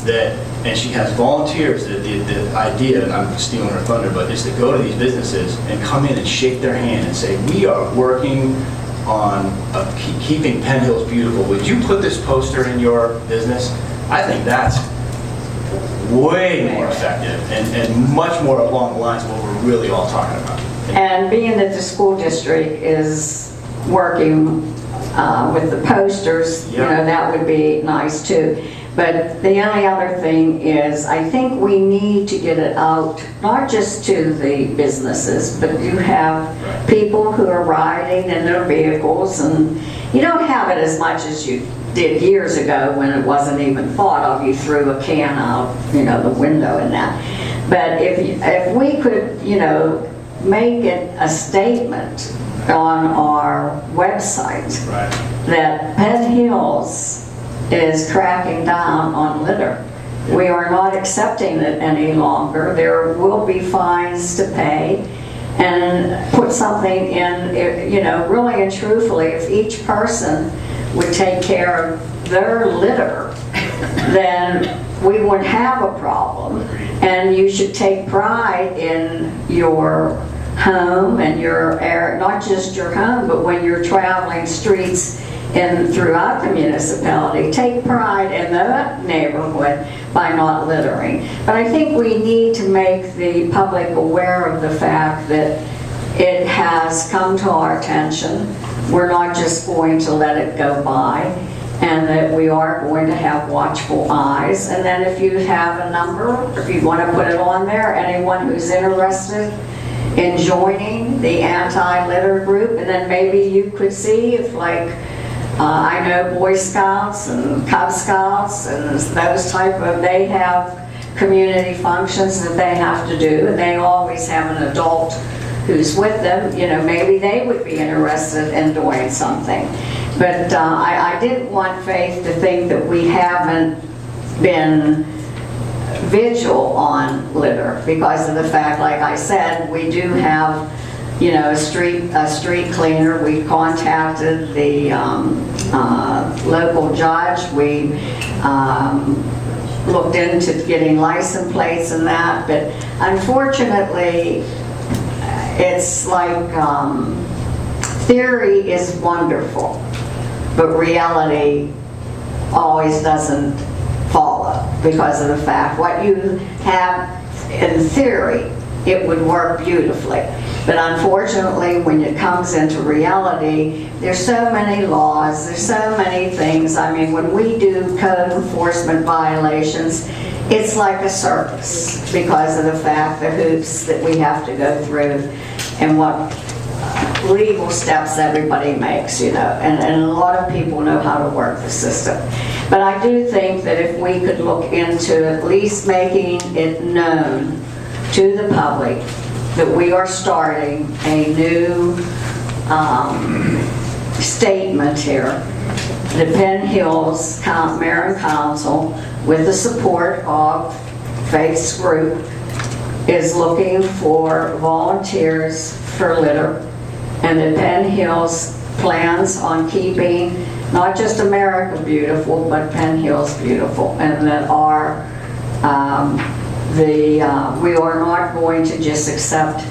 that, and she has volunteers, the idea, and I'm stealing her thunder, but is to go to these businesses and come in and shake their hand and say, we are working on keeping Penn Hills beautiful. Would you put this poster in your business? I think that's way more effective and much more along the lines of what we're really all talking about. And being that the school district is working with the posters, you know, that would be nice too. But the only other thing is, I think we need to get it out, not just to the businesses, but you have people who are riding in their vehicles, and you don't have it as much as you did years ago when it wasn't even thought of. You threw a can out, you know, the window and that. But if we could, you know, make it a statement on our website that Penn Hills is cracking down on litter. We are not accepting it any longer. There will be fines to pay, and put something in, you know, really and truthfully, if each person would take care of their litter, then we wouldn't have a problem. And you should take pride in your home and your air, not just your home, but when you're traveling streets and throughout the municipality, take pride in that neighborhood by not littering. But I think we need to make the public aware of the fact that it has come to our attention. We're not just going to let it go by, and that we are going to have watchful eyes. And then if you have a number, if you want to put it on there, anyone who's interested in joining the anti-litter group, and then maybe you could see if, like, I know Boy Scouts and Cub Scouts and those type of, they have community functions that they have to do, and they always have an adult who's with them. You know, maybe they would be interested in doing something. But I didn't want Faith to think that we haven't been vigil on litter, because of the fact, like I said, we do have, you know, a street cleaner. We contacted the local judge. We looked into getting license plates and that, but unfortunately, it's like theory is wonderful, but reality always doesn't follow, because of the fact what you have in theory, it would work beautifully. But unfortunately, when it comes into reality, there's so many laws, there's so many things. I mean, when we do code enforcement violations, it's like a circus, because of the fact, the hoops that we have to go through and what legal steps everybody makes, you know, and a lot of people know how to work the system. But I do think that if we could look into at least making it known to the public that we are starting a new statement here. The Penn Hills Mayor and Council, with the support of Faith's group, is looking for volunteers for litter, and that Penn Hills plans on keeping not just America beautiful, but Penn Hills beautiful, and that we are not going to just accept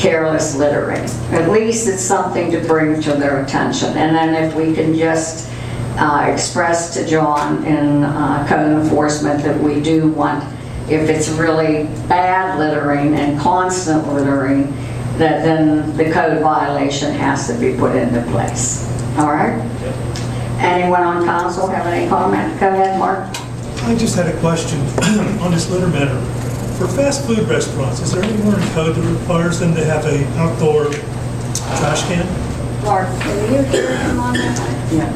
careless littering. At least it's something to bring to their attention. And then if we can just express to John in code enforcement that we do want, if it's really bad littering and constant littering, that then the code violation has to be put into place. All right? Anyone on council have any comment? Go ahead, Mark. I just had a question on this litter matter. For fast food restaurants, is there anywhere in code that requires them to have an outdoor trash can? Mark, can you hear him on that? Yeah.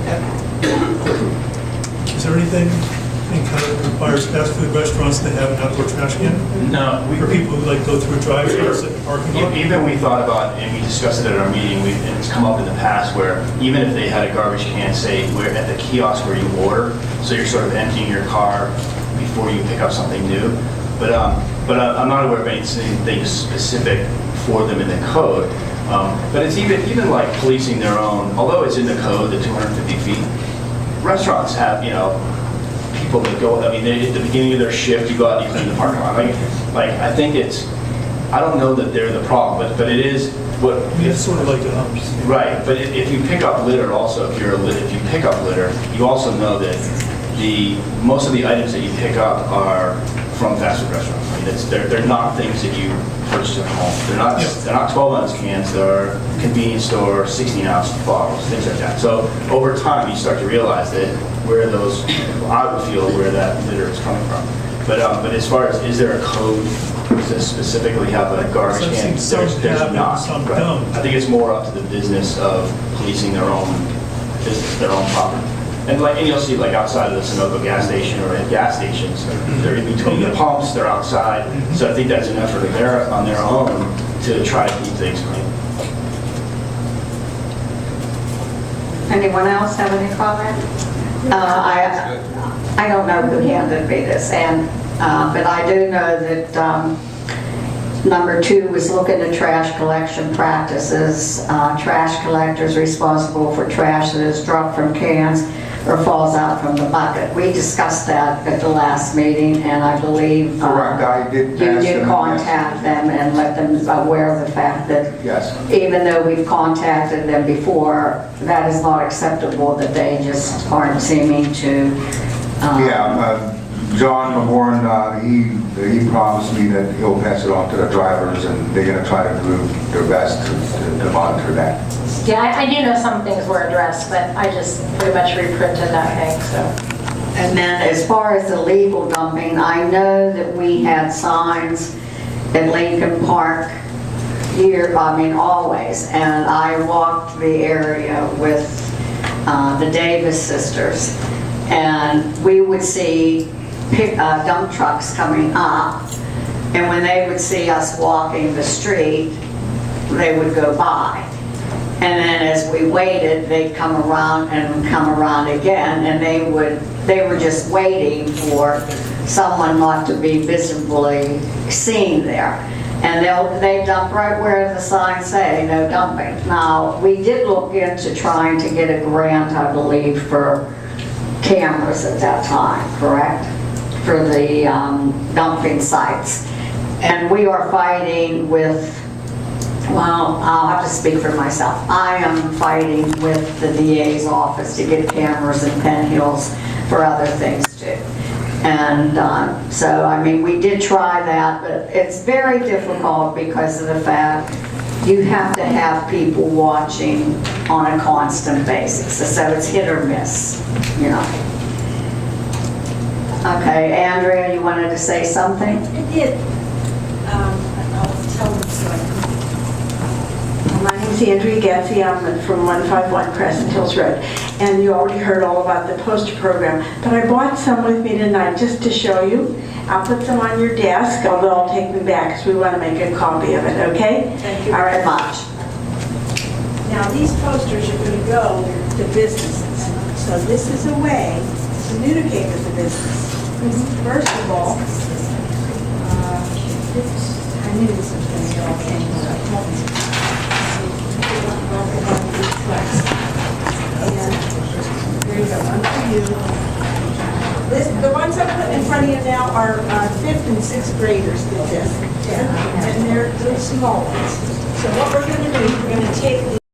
Is there anything in code that requires fast food restaurants to have an outdoor trash can? No. For people who like go through a drive-thru or sit in the parking lot? Even we thought about, and we discussed it at our meeting, and it's come up in the past where even if they had a garbage can, say, where at the kiosk where you order, so you're sort of emptying your car before you pick up something new. But I'm not aware of anything specific for them in the code. But it's even like policing their own, although it's in the code, the 250 feet, restaurants have, you know, people that go, I mean, at the beginning of their shift, you go out and you clean the parking lot. Like, I think it's, I don't know that they're the problem, but it is what. It's sort of like a Right, but if you pick up litter also, if you pick up litter, you also know that most of the items that you pick up are from fast food restaurants. I mean, they're not things that you purchase at home. They're not 12-ounce cans. They're convenience store 16-ounce bottles, things like that. So over time, you start to realize that where those, I would feel where that litter is coming from. But as far as, is there a code to specifically have a garbage can? There's not. Some Right. don't. I think it's more up to the business of policing their own business, their own property. And you'll see like outside of the Sunoco gas station or at gas stations, they're in between the pumps, they're outside. So I think that's an effort of on their own to try to keep things clean. Anyone else have any comment? I don't know who handed me this, but I do know that number 2 was looking at trash collection practices. Trash collectors responsible for trash that is dropped from cans or falls out from the bucket. We discussed that at the last meeting, and I believe Correct, I did you ask did them, contact them and let them aware of the fact that Yes. even though we've contacted them before, that is not acceptable, that they just aren't seeming to. John Mahorn, he promised me that he'll pass it on to the drivers, and they're going to try to do their best to monitor that. Yeah, I do know some things were addressed, but I just pretty much reprinted that thing, so. And then as far as the legal dumping, I know that we had signs at Lincoln Park always. And I walked the area with the Davis sisters, and we would see dump trucks coming up, and when they would see us walking the street, they would go by. And then as we waited, they'd come around and come around again, and they were just waiting for someone not to be visibly seen there. And they dump right where the signs say, no dumping. Now, we did look into trying to get a grant, I believe, for cameras at that time, correct? For the dumping sites. And we are fighting with, well, I'll have to speak for myself. I am fighting with the DA's office to get cameras in Penn Hills for other things too. And so, I mean, we did try that, but it's very difficult because of the fact you have to have people watching on a constant basis. So it's hit or miss, you know. Okay, Andrea, you wanted to say something? I did. I'll tell the story. My name's Andrea Getzi. I'm from 151 Crescent Hills Road. And you already heard all about the poster program. But I brought some with me tonight just to show you. I'll put some on your desk, although I'll take them back because we want to make a copy of it, okay? Thank you very much. Now, these posters are going to go to businesses. So this is a way to communicate with the business. First of all, I knew this was going to go okay. There you go, one for you. The ones I'm putting in front of you now are 5th and 6th graders did this. And they're small ones. So what we're going to do, we're going to take